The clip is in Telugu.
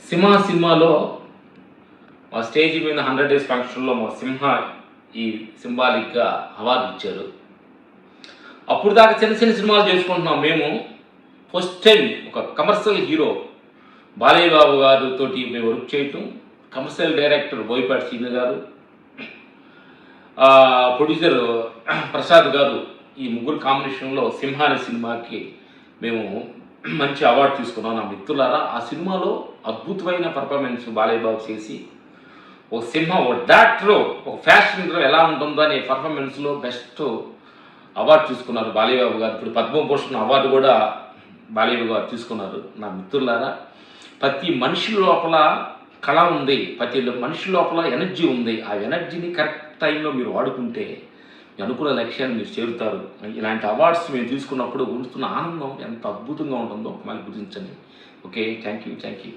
సినిమాలో మా స్టేజ్ మీద 100 డేస్ ఫంక్షన్లో మా ఈ సింబాలిక్గా అవార్డు ఇచ్చారు. అప్పుడు దాకా చిన్న చిన్న సినిమాలు చేసుకుంటున్నాం మేము. ఫస్ట్ టైం ఒక కమర్షియల్ హీరో బాలయ్య బాబు గారితో మేము వర్క్ చేయటం, కమర్షియల్ డైరెక్టర్ బోయపాటి సీను గారు, ప్రొడ్యూసర్ ప్రసాద్ గారు, ఈ ముగ్గురు కాంబినేషన్లో సింహ అనే సినిమాకి మేము మంచి అవార్డు తీసుకున్నాం. నా మిత్రులారా, ఆ సినిమాలో అద్భుతమైన పర్ఫార్మెన్స్ బాలయ్య బాబు చేసి ఒక సినిమా, ఒక డాక్టర్, ఒక ఫ్యాషన్లో ఎలా ఉంటుందో అనే పర్ఫార్మెన్స్లో బెస్ట్ అవార్డు తీసుకున్నారు బాలయ్య బాబు గారు. ఇప్పుడు పద్మభూషణ్ అవార్డు కూడా బాలయ్య బాబు గారు తీసుకున్నారు. నా మిత్రులారా, ప్రతి మనిషి లోపల కళ ఉంది, ప్రతి మనిషి లోపల ఎనర్జీ ఉంది. ఆ ఎనర్జీని కరెక్ట్ టైంలో మీరు వాడుకుంటే మీ అనుకున్న లక్ష్యాన్ని మీరు చేరుతారు. ఇలాంటి అవార్డ్స్ మేము తీసుకున్నప్పుడు ఉంటున్న ఆనందం ఎంత అద్భుతంగా ఉంటుందో మళ్ళీ గుర్తించండి. Okay, thank you.